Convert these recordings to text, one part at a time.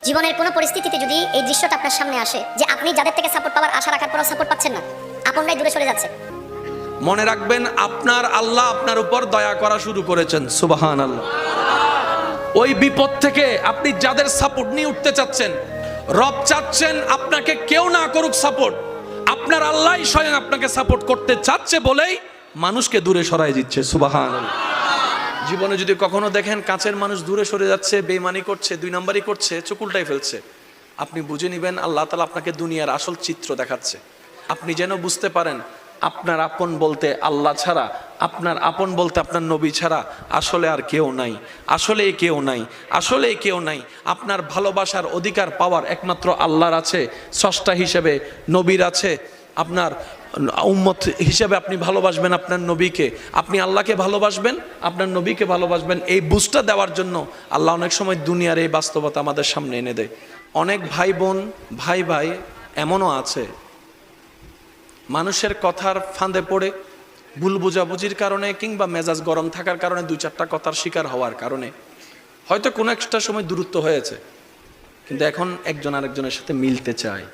জীবনের কোনো পরিস্থিতিতে যদি এই দৃশ্যটা আপনার সামনে আসে যে আপনি যাদের থেকে সাপোর্ট পাওয়ার আশা রাখার পরও সাপোর্ট পাচ্ছেন না, আপনরাই দূরে সরে যাচ্ছে, মনে রাখবেন আপনার আল্লাহ আপনার উপর দয়া করা শুরু করেছেন। সুবহানাল্লাহ। ওই বিপদ থেকে আপনি যাদের সাপোর্ট নিয়ে উঠতে চাচ্ছেন, রব চাচ্ছেন আপনাকে কেউ না করুক সাপোর্ট, আপনার আল্লাহই স্বয়ং আপনাকে সাপোর্ট করতে চাচ্ছে বলেই মানুষকে দূরে সরাই দিচ্ছে। সুবহানাল্লাহ। জীবনে যদি কখনো দেখেন কাছের মানুষ দূরে সরে যাচ্ছে, বেঈমানি করছে, দুই নাম্বারই করছে, চোখ উল্টাই ফেলছে, আপনি বুঝে নেবেন আল্লাহ তাআলা আপনাকে দুনিয়ার আসল চিত্র দেখাচ্ছে। আপনি যেন বুঝতে পারেন আপনার আপন বলতে আল্লাহ ছাড়া, আপনার আপন বলতে আপনার নবী ছাড়া আসলে আর কেউ নাই, আসলে কেউ নাই, আসলে কেউ নাই। আপনার ভালোবাসার অধিকার পাওয়ার একমাত্র আল্লাহর আছে, স্রষ্টা হিসেবে নবীর আছে। আপনার উম্মত হিসেবে আপনি ভালোবাসবেন আপনার নবীকে, আপনি আল্লাহকে ভালোবাসবেন, আপনার নবীকে ভালোবাসবেন। এই বুঝটা দেওয়ার জন্য আল্লাহ অনেক সময় দুনিয়ার এই বাস্তবতা আমাদের সামনে এনে দেয়। অনেক ভাই বোন, ভাই ভাই এমনও আছে মানুষের কথার ফাঁদে পড়ে, ভুল বোঝাবুঝির কারণে কিংবা মেজাজ গরম থাকার কারণে দুই চারটা কথার শিকার হওয়ার কারণে হয়তো কোনো একটা সময় দূরত্ব হয়েছে, কিন্তু এখন একজন আরেকজনের সাথে মিলতে চায়,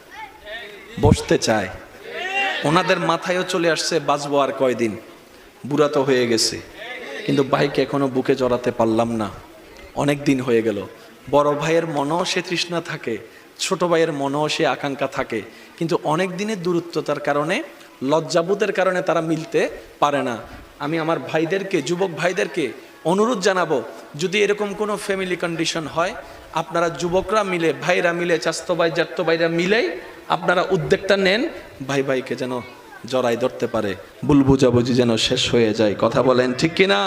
বসতে চায়। ওনাদের মাথায়ও চলে আসছে বাঁচবো আর কয়দিন, বুড়া তো হয়ে গেছে, কিন্তু ভাইকে এখনো বুকে জড়াতে পারলাম না, অনেক দিন হয়ে গেল। বড় ভাইয়ের মনেও সে তৃষ্ণা থাকে, ছোট ভাইয়ের মনেও সে আকাঙ্ক্ষা থাকে, কিন্তু অনেক দিনের দূরত্বতার কারণে, লজ্জাবোধের কারণে তারা মিলতে পারে না। আমি আমার ভাইদেরকে, যুবক ভাইদেরকে অনুরোধ জানাবো, যদি এরকম কোনো ফ্যামিলি কন্ডিশন হয়, আপনারা যুবকরা মিলে, ভাইরা মিলে, চাস্তো ভাই জাত্তো ভাইরা মিলেই আপনারা উদ্যোগটা নেন, ভাই ভাইকে যেন জড়াই ধরতে পারে, ভুল বুঝাবুঝি যেন শেষ হয়ে যায়। কথা বলেন ঠিক কিনা?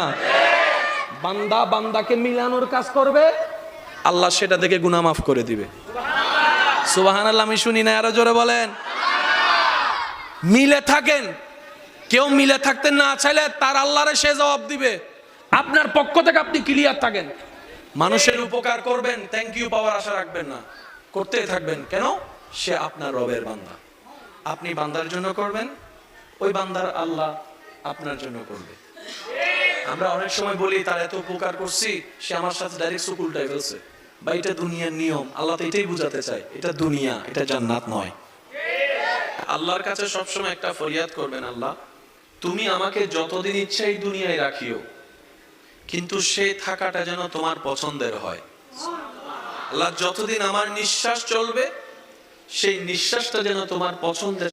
বান্দা বান্দাকে মিলানোর কাজ করবে, আল্লাহ সেটা দেখে গুনাহ মাফ করে দিবে। সুবহানাল্লাহ। আমি শুনি না, আরো জোরে বলেন। মিলে থাকেন, কেউ মিলে থাকতে না চাইলে তার আল্লাহরে সে জবাব দিবে। আপনার পক্ষ থেকে আপনি ক্লিয়ার থাকেন, মানুষের উপকার করবেন, থ্যাংক ইউ পাওয়ার আশা রাখবেন না, করতেই থাকবেন। কেন? সে আপনার রবের বান্দা, আপনি বান্দার জন্য করবেন, ওই বান্দার আল্লাহ আপনার জন্য করবে। আমরা অনেক সময় বলি তার এত উপকার করছি, সে আমার সাথে ডাইরেক্ট চোখ উল্টাই ফেলছে। বা এটা দুনিয়ার নিয়ম, আল্লাহ তো এটাই বুঝাতে চায়, এটা দুনিয়া, এটা জান্নাত নয়। আল্লাহর কাছে সবসময় একটা ফরিয়াদ করবেন, আল্লাহ তুমি আমাকে যতদিন ইচ্ছা এই দুনিয়ায় রাখিও, কিন্তু সেই থাকাটা যেন তোমার পছন্দের হয়। আল্লাহ যতদিন আমার নিঃশ্বাস চলবে, সেই নিঃশ্বাসটা যেন তোমার পছন্দের